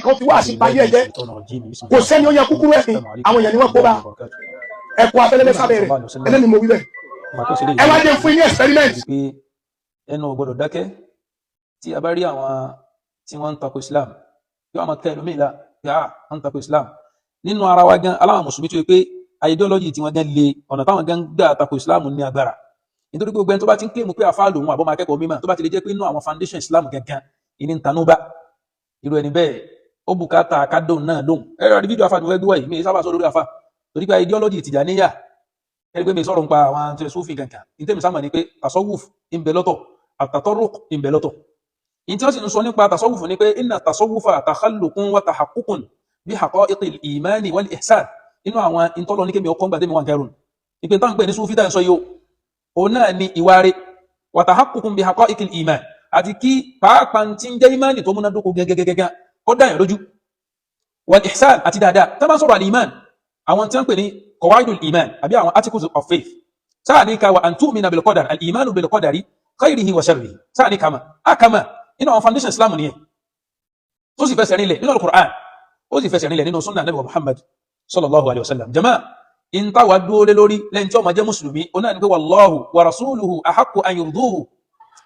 kan fi wá sí parí ẹ̀jẹ̀ kò sẹ́ni ó yẹ kúkúrú ẹ̀sìn àwọn èèyàn ni wọ́n kó bá ẹ̀kọ́ abẹ́lẹ́lẹ́ sábẹ́ rẹ̀ ẹlẹ́ni mo wí bẹ́ẹ̀ ẹ wá jẹ́ fún yín ní experiment. ẹnu ò gbọdọ̀ dákẹ́ tí a bá rí àwọn tí wọ́n ń tako Islam yóò máa tẹ́ ẹlòmíì la yà á ń tako Islam nínú ara wa gan aláwọn mùsùlùmí tó yẹ pé ideology tí wọ́n gan le ọ̀nà táwọn gan gbà tako Islam ní agbára nítorí pé gbogbo ẹni tó bá ti ń claim pé àfáà lòun àbọ̀ máa kẹ́kọ̀ọ́ mímọ́ tó bá ti lè jẹ́ pé inú àwọn foundation Islam gangan ìní ń tanú bá irú ẹni bẹ́ẹ̀ ó bùkátà kádùn náà lóhùn ẹ̀rọ àti fídíò àfáà ni wọ́n gbé wáyé mi sábà sọ lórí àfáà torí pé ideology Tìjàníyà ẹni pé mi sọ̀rọ̀ nípa àwọn tó Sufi gangan ní tẹ́mi sáà mọ̀ ni pé tasawuf ń bẹ lọ́tọ̀ àtàtọ́rùk ń bẹ lọ́tọ̀ in tí wọ́n sì ń sọ nípa tasawuf ni pé inna tasawufa takhalluqun wa tahaqququn bi haqa'iqil imani wal ihsan inú àwọn ìtọ́lọ ní kémi ọkọ̀ ń gbà tẹ́mi wọn kẹrùn ìpín tán pè ní Sufi tá ń sọ yóò òun náà ni ìwà rẹ̀ wa tahaqququn bi haqa'iqil iman àti kí pàápàá tí ń jẹ́ imani tó múnádókò gẹ́gẹ́gẹ́gẹ́ ó dáyàn lójú wal ihsan àti dáadáa tá bá sọ̀rọ̀ al-iman àwọn tí wọ́n pè ní qawaidul iman àbí àwọn articles of faith sáà ní ká wa an tu'mina bil qadar al-imanu bil qadari khayrihi wa sharrihi sáà ní kama akama inú àwọn foundation Islam nìyẹn tó sì fẹsẹ̀ rinlẹ̀ nínú al-Qur'an ó sì fẹsẹ̀ rinlẹ̀ nínú sunnah Nabi Muhammad sallallahu alaihi wasallam jama in ta wa dúró lé lórí lẹ́yìn tí ó máa jẹ́ mùsùlùmí ó náà ní pé wallahu wa rasuluhu ahaqqu an yurduhu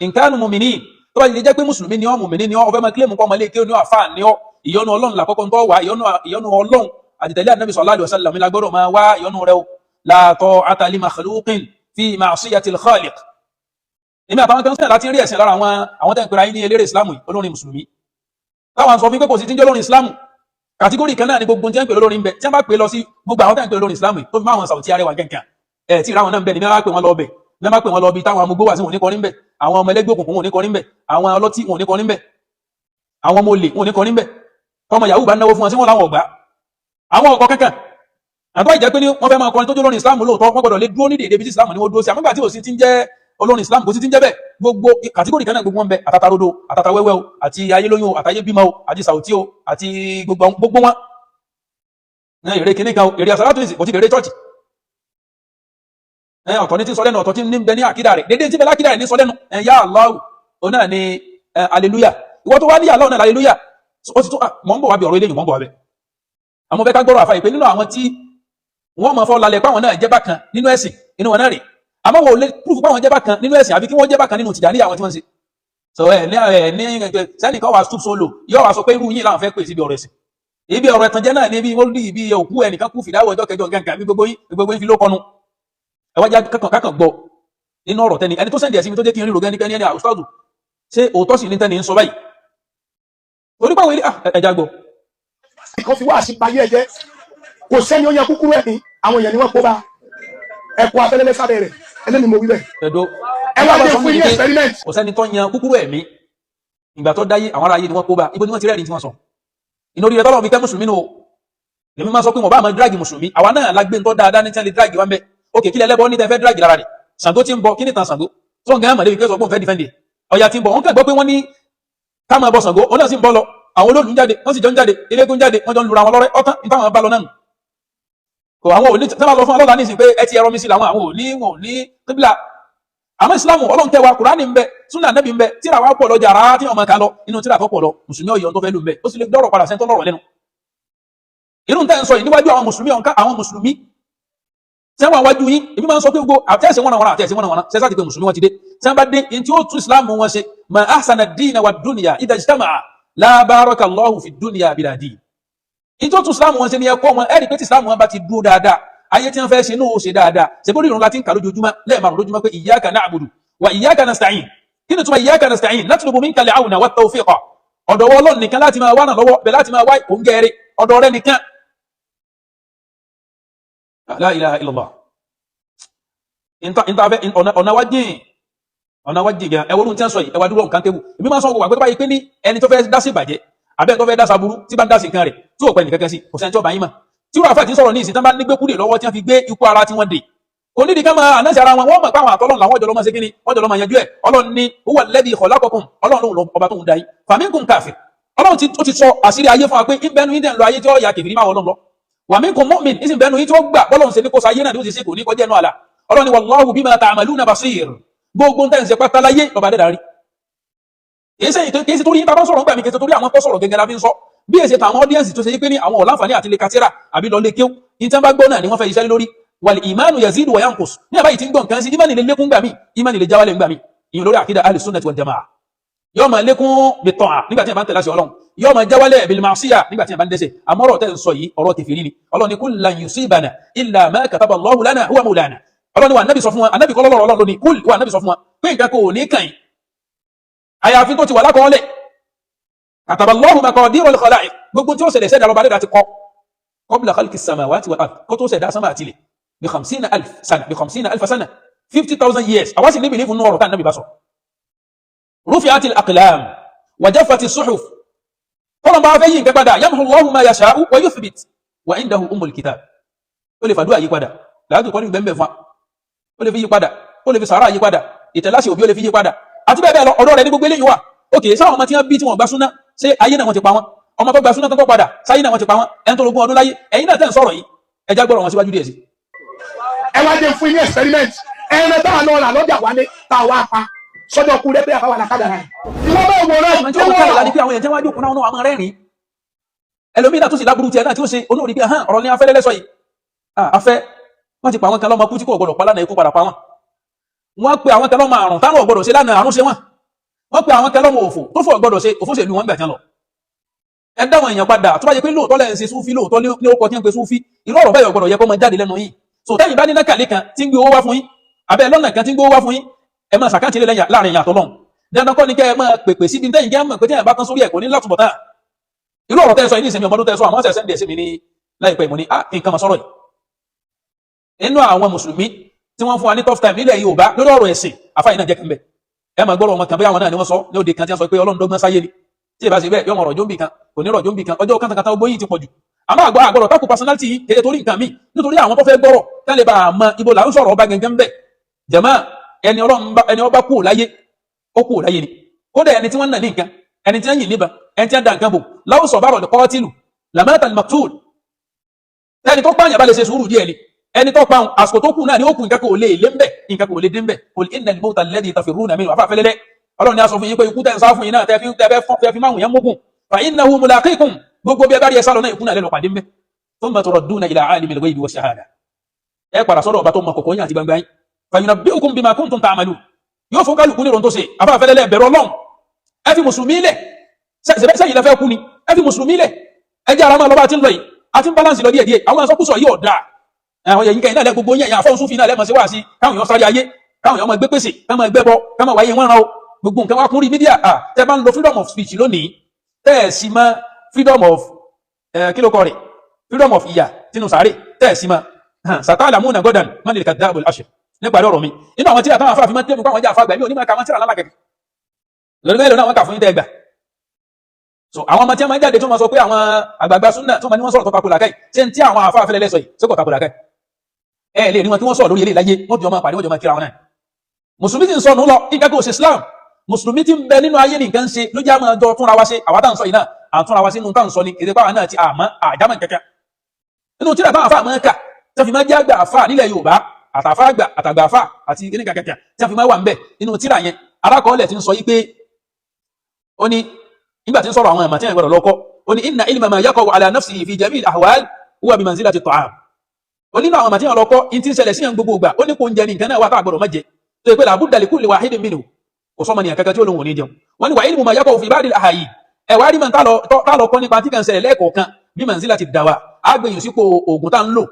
in kanu mu'minin tó bá lè jẹ́ pé mùsùlùmí ni ó mùmìnì ni ó fẹ́ máa kílèmù kọ́ ọmọ ilé kí ó ní àfáà ní ọ ìyọ́nú Ọlọ́run làkọ́kọ́ tó wà ìyọ́nú Ọlọ́run àti tẹ̀lé Ànábì sallallahu alaihi wasallam la gbọ́dọ̀ máa wá ìyọ́nú rẹ̀ la ta'ata li makhluqin fi ma'siyatil khaliq èmi àtàwọn kan sẹ́yìn láti rí ẹ̀sìn lára àwọn tẹ́ ń pèrè ayé ní eléré ìsìlámù olórin mùsùlùmí táwọn sọ fún pé kò sí tí ń jẹ́ olórin ìsìlámù kàtígórì kan náà ni gbogbo tí ń pè olórin bẹ tí wọ́n bá pè lọ sí gbogbo àwọn tẹ́ ń pè olórin ìsìlámù tó fi máa wọn Saudi arẹwà gẹ̀ǹkà ẹ̀ tí ìráwọn náà ń bẹ ní mẹ́wàá pè wọ́n lọ bẹ̀ mẹ́wàá pè wọ́n lọ bí táwọn amúgbó wà sí wọn ní kọrin bẹ̀ àwọn ọmọ ẹlẹ́gbẹ́ òkùnkùn wọn ní kọrin bẹ̀ àwọn ọlọ́tí wọn ní kọrin bẹ̀ àwọn ọmọ olè wọn ní kọrin bẹ̀ tọmọ yahoo bá náwó fún wọn sí wọn láwọn ọgbà àwọn ọkọ kankan àtọ́ ìjẹ́ pé ní wọ́n fẹ́ máa kọrin tó jẹ́ olórin ìsìlámù lóòótọ́ wọ́n gbọ́dọ̀ lé dúró ní dèdè bí ìsìlámù ni wọ́n dúró sí àmúgbà tí ò sí ti ń jẹ́ olórin Islam kò sí ti ń jẹ́ bẹ́ẹ̀ gbogbo kàtígórì kan náà gbogbo wọn bẹ àtàtàrodo àtàtàwẹ́wẹ́ o àti ayélóyún o àtàyé bímọ o àti sàùtí o àti gbogbo wọn ní èrè kìíní kan èrè àsàlátùsì kò ti èrè chọ́ọ̀chì ọ̀tọ̀ ní ti sọ lẹ́nu ọ̀tọ̀ tí ní bẹ ní àkídà rẹ̀ dédé tí bẹ lákídà rẹ̀ ní sọ lẹ́nu ya Allah o náà ni aleluya ìwọ tó wá ní Allah náà aleluya ó ti tó mọ́ ń bọ̀ wá bí ọ̀rọ̀ eléyìn mọ́ ń bọ̀ wá bẹ́ àmọ́ bẹ́ ká gbọ́rọ̀ àfà ìpé nínú àwọn tí wọ́n mọ̀ fọ́ lálẹ́ páwọn náà jẹ́ bákan nínú ẹ̀sìn inú wọn náà rè àmọ́ wọ́n lè proof páwọn jẹ́ bákan nínú ẹ̀sìn àbí kí wọ́n jẹ́ bákan nínú Tìjàníyà àwọn tí wọ́n ń ṣe so ní sẹ́nìkan wà stoop solo yóò wá sọ pé irú yìí láwọn fẹ́ pè síbi ọ̀rọ̀ ẹ̀sìn ibi ọ̀rọ̀ ẹ̀tàn jẹ́ náà ní ibi wọ́n rí ibi òkú ẹnìkan kú fìdáwọ̀ ọjọ́ kẹjọ gàǹgà bí gbogbo yín fi ló kọnu ẹwájá kákan gbọ́ nínú ọ̀rọ̀ tẹni ẹni tó sẹ́ndì ẹ̀sìn mi tó jẹ́ kí n rí rògẹ́ni ẹni àwùsọ́dù ṣé òótọ́ sì ní tẹ́ni ń sọ báyìí torí pàwọn ilé ẹja gbọ́ kan fi wá sí parí ẹ̀jẹ̀ kò sẹ́ni ó yẹ kúkúrú ẹ̀sìn àwọn èèyàn ni wọ́n kó bá ẹ̀kọ́ abẹ́lẹ́lẹ́ sábẹ́ rẹ̀ ẹlẹ́ni mo wí bẹ́ẹ̀ ẹ wá dé fún yín experiment. kò sẹ́ni tó yan kúkúrú ẹ̀mí ìgbà tó dáyé àwọn aráyé ni wọ́n kó bá ibo ni wọ́n ti rẹ́rìn tí wọ́n sọ inú orí rẹ̀ tọ́lọ́ fi kẹ́ mùsùlùmí nù o lèmi máa sọ pé wọ́n bá máa dráàgì mùsùlùmí àwa náà lágbé tó dáadáa ní tí wọ́n lè dráàgì wọn bẹ́ ókè kílẹ̀ ẹlẹ́bọ ní tẹ́fẹ́ dráàgì lára rẹ̀ Ṣàngó tí ń bọ kí ní tan Ṣàngó tó ń gán mọ̀lẹ́bí pé sọ pé òun fẹ́ dìfẹ́ndì Ọya tí ń bọ̀ wọ́n kàn gbọ́ pé wọ́n ní ká máa bọ Ṣàngó òun náà sì ń bọ́ lọ àwọn olóòlù ń jáde wọ́n sì jọ ń jáde eléégún jáde wọ́n jọ ń lura wọn lọ́rẹ́ ọ̀tán ní táwọn bá lọ náà nù kò àwọn òní tí wọ́n sọ fún ọlọ́lá ní ìsìn pé ẹ ti ẹrọ mi sí làwọn àwọn òní wọn ò ní kíbílà àmọ́ ìsìlámù Ọlọ́run tẹ́ wa Kùránì ń bẹ súnà Nábì ń bẹ tíra wa pọ̀ lọ jàrá tí wọ́n máa ka lọ inú tíra tó pọ̀ lọ mùsùlùmí ọ̀yọ́ tó fẹ́ lù ń bẹ ó sì lè dọ́rọ̀ padà sẹ́ńtọ́ lọ́rọ̀ lẹ́nu irú tẹ́ ń sọ yìí níwájú àwọn mùsùlùmí ọ̀nká àwọn mùsùlùmí tí wọ́n wájú yín èmi máa ń sọ pé gbogbo àtẹ́sẹ̀ wọn sẹ́sà ti pé mùsùlùmí wọn ti dé tí wọ́n bá dé in tí ó tún ìsìlámù wọn ṣe ma ahsana ad-dina wa ad-dunya idha ijtama'a la barakallahu fi ad-dunya bila din in tí ó tún ìsìlámù wọn ṣe ní ẹ̀kọ́ wọn ẹ̀rí pé tí ìsìlámù wọn bá ti dúró dáadáa ayé tí wọ́n fẹ́ ṣe ní ó ṣe dáadáa ṣe bó rírun láti ń kà lójoojúmọ́ lẹ́ẹ̀márùn lójúmọ́ pé iyyaka na'budu wa iyyaka nasta'in kí ni túnmọ̀ iyyaka nasta'in natlubu minka al-'awna wa at-tawfiqa ọ̀dọ̀ Ọlọ́run nìkan láti máa wá náà lọ́wọ́ bẹ̀ láti máa wá òǹgẹ̀ẹ́rẹ́ ọ̀dọ̀ rẹ̀ nìkan la ilaha illallah ọ̀nà wájì gan ẹwọ́n tí ń sọ yìí ẹwà dúró nǹkan tẹ́wù ìbí máa sọ wà pé tó bá yí pé ní ẹni tó fẹ́ dásí ìbàjẹ́ abẹ́ tó fẹ́ dásà burú tí bá ń dásí nǹkan rẹ̀ tí ò pẹ́ nìkankan sí kò sẹ́ńtọ́ bá yín mà tí wọ́n àfẹ́ tí sọ̀rọ̀ ní ìsìn tán bá nígbé kúrè lọ́wọ́ tí wọ́n fi gbé ikú ara tí wọ́n dè onídìí ká máa ànáṣẹ́ ara wọn wọ́n mọ̀ pé àwọn àtọ́lọ́run làwọn ọjọ́ lọ́mọ ṣe kíní wọ́n jọ lọ́mọ yanjú ẹ̀ Ọlọ́run ní huwa alladhi khalaqakum Ọlọ́run ọba tó ń da yín faminkum kafir Ọlọ́run ó ti sọ àṣírí ayé fún wa pé ìbẹnu yín dẹ̀ ń lọ ayé tí ó yà kèfìrí máa Ọlọ́run lọ wa minkum mu'min ìsìn bẹnu yín tí ó gbà bọ́lọ́run ṣe ní kó sayé náà ní ó ti ṣe kò ní kọjá ẹnu àlà Ọlọ́run ní wallahu bima ta'maluna basir gbogbo ń tẹ́ǹsẹ̀ pátá láyé lọ́ba dẹ́dà rí kìí ṣe torí yín bá sọ̀rọ̀ nígbà mi kìí ṣe torí àwọn tó sọ̀rọ̀ gẹ́gẹ́ la fi ń sọ bí èsì tàwọn audience tó ṣe yí pé ní àwọn ọ̀láǹfààní àti lè katira àbí lọ lè kéw ní tí wọ́n bá gbọ́ náà ni wọ́n fẹ́ iṣẹ́ lórí wal imanu yazidu wa yanqus ní àbáyìí tí ń gbọ́ nǹkan sí ìmánì lè lékún gbà mí ìmánì lè jáwálẹ̀ gbà mí ìyẹn lórí àkídà ahli sunnati wal jamaa yóò máa lékún bi ta'a nígbà tí wọ́n bá ń tẹ̀lé àṣẹ Ọlọ́run yóò máa jáwálẹ̀ bil ma'siyah nígbà tí wọ́n bá ń dẹ́ṣẹ̀ àmọ́rọ̀ tẹ́ ń sọ yìí ọ̀rọ̀ kèfèrí ni Ọlọ́run ní kullan yusibana illa ma kataba Allahu lana huwa mawlana Ọlọ́run wa Ànábì sọ fún wa Ànábì kọ́ lọ́rọ̀ Ọlọ́run ní kul wa Ànábì sọ fún wa pé nǹkan kò ní kàn yín àyàfi tó ti wà lákọọ́lẹ̀ kataba Allahu maqadir al-khalaiq gbogbo tí ó ṣẹlẹ̀ ṣẹ̀dá lọ́ba lẹ́dà ti kọ́ qabla khalqi as-samawati wal ard kó tó ṣẹ̀dá sánmà àti ilẹ̀ bi 50,000 sana 50,000 years àwa sì níbi ní fún ọ̀rọ̀ tá Ànábì bá sọ rufi'atil aqlam wa jaffatis suhuf tọ́lọ̀ bá fẹ́ yí nǹkan padà yamhu Allahu ma yasha'u wa yuthbit wa indahu ummul kitab ó lè fàdúrà yí padà láàrín kọ́ ní bẹ̀m̀bẹ̀ fún ó lè fi yí padà ó lè fi sàárà yí padà ìtẹ̀láṣì òbí ó lè fi yí padà àti bẹ́ẹ̀ bẹ́ẹ̀ lọ ọ̀dọ̀ rẹ̀ ní gbogbo eléyìí wà òkè sáwọn ọmọ tí wọ́n bí tí wọ́n gbá súná ṣé ayé náà wọ́n ti pa wọ́n ọmọ tó gbá súná tó padà sáyé náà wọ́n ti pa wọ́n ẹni tó lógún ọdún láyé ẹ̀yin náà tẹ́ ń sọ̀rọ̀ yìí ẹjá gbọ́rọ̀ wọn síwájú díẹ̀ sí. ẹ wá jẹ fún ilé experiment ẹran táwọn náà rà lọ́jà wálé tá a wá pa sọ́jọ́ kú lẹ́pẹ́ àfáwà làkàdà rẹ̀. ìwọ bẹ́ẹ̀ wò rẹ̀ tí wọ́n kọ́ ìlànà pé àwọn èèyàn tí wọ́n jókòó náà wọ́n máa rẹ́rìn-ín ẹlòmíì tó sì láburú tiẹ̀ náà tí ó ṣe onóòrí pé ahán ọ̀rọ̀ ní afẹ́ lẹ́lẹ́sọ yìí afẹ́ wọ́n ti pa àwọn kan lọ́mọ kú tí kò gbọdọ̀ pa lánàá ikú padà pa wọ́n wọ́n pe àwọn kan lọ́mọ àrùn táwọn ọ̀gbọdọ̀ ṣe lánàá àrùn ṣe wọ́n pe àwọn kan lọ́mọ òfò tó fò ọ̀gbọdọ̀ ṣe òfò ṣèlú wọn gbà tán lọ ẹ dáwọn èèyàn padà tó bá yẹ pé lóòótọ́ lẹ́ ń ṣe súfí lóòótọ́ ní ó kọ tí ń pe súfí irú ọ̀rọ̀ bẹ́ẹ̀ ọ̀gbọdọ̀ yẹ kó máa jáde lẹ́nu yìí so tẹ́yìn bá ní nákàlẹ́ kan tí ń gbé owó wá fún yín abẹ́ lọ́nà kan tí ń gbé owó wá fún yín ẹ máa ṣàkáǹtì lé láàrin ìyàtọ̀ lọ́hùn dandan kọ́ ni kẹ́ ẹ máa pèpè síbi tẹ́yìn kẹ́ mọ̀ pé tẹ́yìn bá tán sórí ẹ̀kọ́ ní látùbọ̀tán irú ọ̀rọ̀ tẹ́ sọ ní ìsinmi ọmọdún tẹ́ sọ àwọn ọ̀sẹ̀ sẹ́ndẹ̀ sí mi ní láìpẹ́ ìmọ̀ ní nǹkan mọ̀ sọ́rọ̀ yìí inú àwọn mùsùlùmí tí wọ́n fún wa ní tough time nílẹ̀ Yorùbá lórí ọ̀rọ̀ ẹ̀sìn àfáyín náà jẹ́ kí n bẹ̀ ẹ máa gbọ́rọ̀ wọn kan bóyá àwọn náà ni wọ́n sọ ní òde kan tí wọ́n sọ pé Ọlọ́run dọ́gbọ́n sáyé ni tí ìbá ṣe bẹ́ẹ̀ yọmọ ọ̀rọ̀ jóńbì kan kò ní ọ̀rọ̀ jóńbì kan ọjọ́ kántakátá ogbó yìí ti pọ̀ jù àmọ́ àgbọ̀rọ̀ tako personality yìí kéde torí nǹkan míì nítorí àwọn tó fẹ́ gbọ́rọ̀ tẹ́lẹ̀ bá a mọ ibo là ń sọ̀rọ̀ ọba gẹ́gẹ́ ń bẹ̀ jẹ̀mọ́ ẹni ọba kú láyé ó kú láyé ni kódà ẹni tí wọ́n nà ní nǹkan ẹni tí wọ́n yìn níbà ẹni tí wọ́n da nǹkan bò láwùsọ̀ bá rọ̀lẹ̀ kọ́tìlù lamata al-maqtul ẹni tó pààyàn bá lè ṣe sùúrù díẹ̀ ni ẹni tó pààyàn àsìkò tó kù náà ni ó kù nǹkan kò lè lé ń bẹ̀ nǹkan kò lè dé ń bẹ̀ qul inna al-mawta alladhi tafirruna minhu àfáà fẹ́lẹ́lẹ́ Ọlọ́run ni a sọ fún yín pé ikú tẹ́ ń sá fún yín náà tẹ́ fi máwùn yẹn mógùn fa innahu mulaqikum gbogbo bí ẹ bá rí ẹ sálọ náà ikú náà lẹ́lọ pàdé ń bẹ̀ thumma turadduna ila alimil ghaibi wa shahada ẹ padà sọ́dọ̀ ọba tó mọ kọ̀kọ́ yín àti gbangba yín fa yunabbi'ukum bima kuntum ta'malun yóò fún kálukú ní ìròyìn tó ṣe àfáà fẹ́lẹ́lẹ́ bẹ̀rù Ọlọ́run ẹ fi mùsùlùmí lẹ̀ sẹ́yìn lẹ́fẹ́ kú ni ẹ fi mùsùlùmí lẹ̀ ẹ jẹ́ ara máa lọ́ba tí ń lọ yìí àti ń balance lọ díẹ̀díẹ̀ àwọn asọ́kùsọ yìí ọ̀dà àwọn èyí kẹ́yìn náà lẹ́ gbogbo yẹn àfọ́n súnfì náà lẹ́mọ̀ sí wá sí káwọn èèyàn sáré ayé káwọn èèyàn máa gbé pèsè káwọn máa gbẹ́bọ káwọn wáyé wọn ràn ó gbogbo nǹkan wá kún rí mídíà tẹ́ bá ń lo freedom of speech lónìí tẹ́ ẹ̀ sì mọ́ freedom of kílókọ rẹ̀ freedom of ìyà tínú sáré tẹ́ ẹ̀ sì mọ́ satalamuna godan man al-kadhdhab al-ashir nípa ọ̀rọ̀ mi inú àwọn tí àtàwọn afáàfin máa ń tẹ́bù káwọn jẹ́ àfáàgbà mi ò ní máa ka wọn tíra lálákẹ̀kẹ̀ lórí mẹ́rin náà wọ́n kà fún yín tẹ́ gbà so àwọn ọmọ tí wọ́n máa ń jáde tó máa sọ pé àwọn àgbààgbà súnà tó máa ní wọ́n sọ̀rọ̀ tó takò làkàì ṣé ń tí àwọn àfáà fẹ́lẹ́ lẹ́sọ yìí sókò takò làkàì ẹ lè ní wọn tí wọ́n sọ̀rọ̀ lórí ilé láyé wọ́n jọ máa pàdé wọ́n jọ máa kíra wọn náà mùsùlùmí ti ń sọnù lọ nǹkan kò ṣe Islam mùsùlùmí ti ń bẹ nínú ayé nìkan ṣe ló jẹ́ àmọ́ ọjọ́ túnra wá ṣe àwa tá à ń sọ yìí náà à ń túnra wá sí inú tá à ń sọ ni èdè pàwọn náà ti àmọ́ àjámọ̀ kẹ̀kẹ́ nínú tíra táwọn àfáà máa ń kà tí wọ́n fi máa jẹ́ àgbà àfáà nílẹ̀ Yorùbá àtàfà àgbà àtàgbà àfáà àti kíníkà kẹ̀kẹ́ tí wọ́n fi máa wà ń bẹ̀ nínú tíra yẹn alákọ̀ọ́lẹ̀ ti ń sọ yí pé ó ní nígbà tí ń sọ̀rọ̀ àwọn ẹ̀mà tí wọ́n gbọ́dọ̀ lọ́kọ́ ó ní inna ilma ma yaqa'u ala nafsihi fi jami'il ahwal huwa bi manzilati at-ta'am ó nínú àwọn ẹ̀mà tí wọ́n lọ́kọ́ in ti ń ṣẹlẹ̀ sí yẹn gbogbo ìgbà ó ní kò ń jẹ ní nǹkan náà wà tá gbọ́dọ̀ má jẹ tó yẹ pé la budda li kulli wahidin minhu kò sọ́mọ ní àkẹ́kẹ́ tí ó lóun ò ní jẹun wọ́n ní wa ilmu ma yaqa'u fi ba'dil ahayyin ẹ̀wà rí mọ̀ tá lọ kọ́ nípa tí kan ṣẹlẹ̀ lẹ́ẹ̀kọ̀ọ̀kan bí manzilati ad-dawa àgbẹ̀yìn sípò oògùn tá ń lò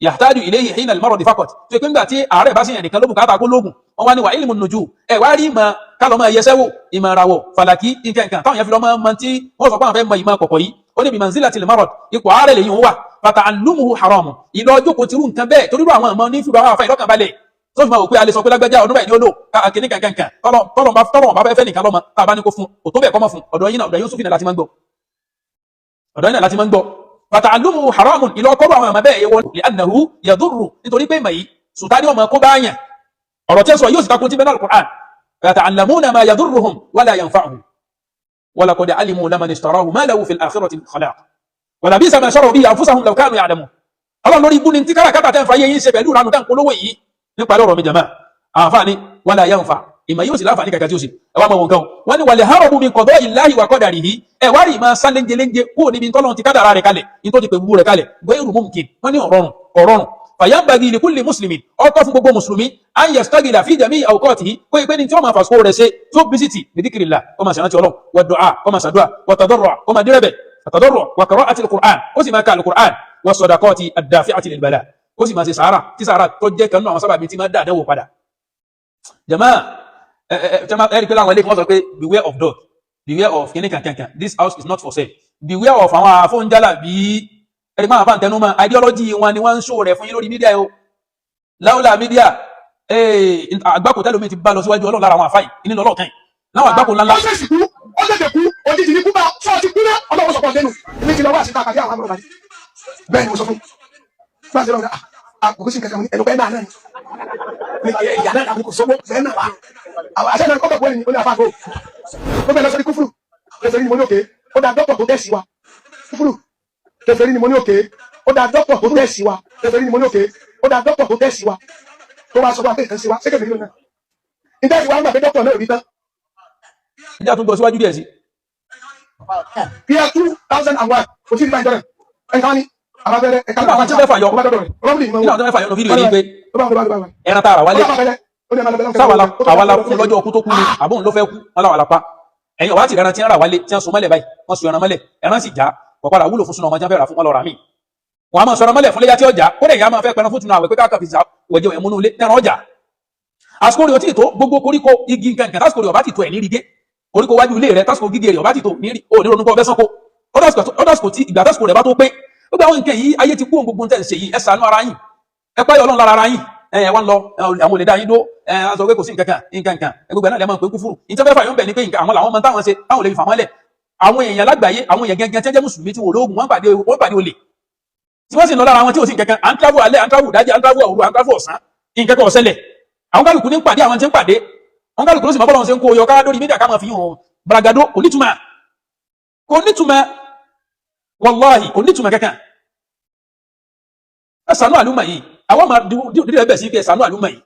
yahtaju ilayhi hina al-marad faqat tó yẹ pé ńgbà tí àárẹ̀ bá sì yẹn nìkan ló bùkátà kó lóògùn wọ́n wá ní wa ilmu an-nujum ẹ̀wà rí mọ̀ kálọ̀ mọ́ ẹyẹsẹ́wò ìmọ̀ràwọ̀ fàlàkì nǹkan táwọn yẹn fi lọ́mọ mọ́ tí wọ́n sọ pé àwọn fẹ́ mọ ìmọ̀ kọ̀kọ̀ yìí ó ní bí manzilatil marad ipò àárẹ̀ lèyìn wà fata'allumuhu haram ìlọ jókòó ti rú nǹkan bẹ́ẹ̀ torí àwọn ọmọ ní fìlọ àwọn afẹ́ ìlọ́kàn balẹ̀ tó fi máa wò pé a lè sọ pé lágbájá ọdún báyìí ni ó lò kìíní kankan tọ́lọ̀ bá fẹ́ nìkan lọ́mọ tá a bá ní kó fún òtó bẹ́ẹ̀ kọ́ mọ́ fún ọ̀dọ̀ yín náà Yusuf náà láti máa ń gbọ́ fata'allumuhu haram ìlọ kọ́rọ̀ àwọn ọmọ bẹ́ẹ̀ yẹ wọ́n li'annahu yadurru nítorí pé màyí sùtánì ọmọ kó báyàn ọ̀rọ̀ tí ó sọ yóò sì takun tí bẹ́ẹ̀ náà Al-Qur'an يتعلمون ما يضرهم ولا ينفعهم ولقد علموا لمن اشتراه ما له في الآخرة من خلاق ولبئس ما شروا به أنفسهم لو كانوا يعلمون الله lórí ibu ni tí káràkátà tẹ́ ń fa yé yín ṣe pẹ̀lú ìranù tẹ́ ń polówó yìí nípa ọ̀rọ̀ mi jàmáà àǹfààní wala yanfa ìmọ̀ yóò sì láǹfààní kankan tí ó sì ẹ wá mọ wọn kan wọn ni wàlẹ̀ harabu min qada'illahi wa qadarihi ẹ wá rí máa sán léńjeléńje kúrò níbi tọ́lọ́run ti kádàrá rẹ̀ kalẹ̀ ní tó ti pè wú rẹ̀ kalẹ̀ ghayru mumkin wọn ní ọ̀rọ̀rùn fayambagi li kulli muslimin ọkọ̀ fún gbogbo mùsùlùmí an yastagila fi jami'i awqatihi kó ìpé ní tí wọ́n máa fàṣkó rẹ̀ ṣe tí ó bisiti bi dhikrillah kó máa ṣàrántí Ọlọ́run wa du'a kó máa ṣàdúà wa tadarru' kó máa dírẹ̀bẹ̀ tadarru' wa qira'ati al-Qur'an ó sì máa ka al-Qur'an wa sadaqati ad-dafi'ati lil bala ó sì máa ṣe sàárà tí sàárà tó jẹ́ kanú àwọn sábàbí tí máa dá àdánwò padà jama ẹ̀rí pé láwọn ilé kan sọ pé beware of dog beware of kíní kankan this house is not for sale beware of àwọn afọ́njálà bí ẹ̀rí máa bá ń tẹnu mọ́ ideology wọn ni wọ́n ń ṣó rẹ̀ fún yín lórí mídíà yóò láwùlà mídíà àgbákò tẹ́lómi ti bá lọ síwájú Ọlọ́run lára àwọn àfáì inú lọ́lọ́kan láwọn àgbákò ńláńlá. ó ṣèṣì kú ó tètè kú òjijì ní kú bá sọ ti kú náà Ọlọ́run sọpọ̀ lẹ́nu ní ti lọ wá sí káàkiri àwọn àbúrò bàjẹ́ bẹ́ẹ̀ ni mo sọ fún báyìí lọ́wọ́ àkókò sí kẹkẹ ẹnu pẹ́ náà náà ní ìyá náà àbúkò sọ́wọ́ fẹ́ náà wá àwọn àṣẹ náà kọ́kọ́ pọ́lì ní oní àfáàgò ó bẹ̀rẹ̀ lọ sórí kúfùrù kẹfẹ́rí ni mo ní òkè ó dá dọ́pọ̀ tó tẹ̀sí wa kúfùrù kẹfẹ́rí ni mo ní òkè ó dá dọ́pọ̀ tó tẹ̀sí wa kẹfẹ́rí ni mo ní òkè ó dá dọ́pọ̀ tó tẹ̀sí wa tó wá sọ wá pé ìtàn sí wa ṣé kẹfẹ́rí náà nígbà tí wàá gbà pé dọ́pọ̀ náà rí tán. ìjà tún gbọ́ síwájú díẹ̀ sí. year 2001 kò tí ì bá ìjọ rẹ̀ ẹ̀ka ní àbábẹ́rẹ́ ẹ̀ka nígbà àwọn tí wọ́n fẹ́ fàyọ nígbà tí wọ́n fẹ́ fàyọ fídíò yìí pé ẹran tá a rà wálé sáwà la fún lọ́jọ́ ọkú tó kú ni àbóhùn ló fẹ́ kú wọn láwà lápá ẹ̀yìn ọ̀wá ti ẹran tí ń rà wálé tí wọ́n so mọ́lẹ̀ báyìí wọ́n so ẹran mọ́lẹ̀ ẹran sì já pọ̀pọ̀lá wúlò fún súnà ọmọ tí wọ́n fẹ́ rà fún wọn lọ rà míì wọn a máa sọ̀rọ̀ mọ́lẹ̀ fún léyà tí ọjà kó lè yà máa fẹ́ pẹran fún tunu àwẹ̀ pé káàkiri fi wẹ̀jẹ̀ wẹ̀ múnú ilé tẹran ọjà àsìkò rẹ̀ ò tí ì tó gbogbo koríko igi nǹkan tásìkò rẹ̀ ọba ti tó ẹ̀ ní rí gé koríko wájú ilé rẹ̀ tásìkò gígé rẹ̀ ọba ti tó ní ronú pọ̀ fẹ́sánko ọdásìkò tí ìgbà tásìkò rẹ̀ bá tó pé gbogbo àwọn nǹkan yìí ayé ti kú ohun gbogbo tẹ̀ ń ṣe yìí ẹ ṣàánú ara yín ẹ páyọ̀ Ọlọ́run lára ara yín ẹ wá ń lọ àwọn olè dá yín dó ẹ sọ pé kò sí nǹkan gbogbo ẹ̀ náà lè máa ń pè kúfùrù ìjọba fà yóò bẹ̀ ní pé àwọn làwọn máa ń táwọn ṣe táwọn lè fi fà wọ́n lẹ̀ àwọn èèyàn lágbàáyé àwọn èèyàn gẹ́gẹ́ tí wọ́n jẹ́ mùsùlùmí tí wọ́n lóògùn wọ́n pàdé olè tí wọ́n sì lọ lára wọn tí ò sí nǹkan à ń travel alẹ́ à ń travel ìdájí à ń travel òru à ń travel ọ̀sán nǹkan kan ọ̀sẹ̀lẹ̀ àwọn kálukú ní pàdé àwọn tí ń pàdé àwọn kálukú ló sì máa bọ́lọ̀ ṣe ń kó oyọ ká lórí mídíà ká máa fi hàn bragado kò nítumọ̀ wallahi kò nítumọ̀ kankan ẹ ṣàánú àlùmọ̀ yìí àwọn máa dídí ẹbẹ̀ sí pé ẹ ṣàánú àlùmọ̀ yìí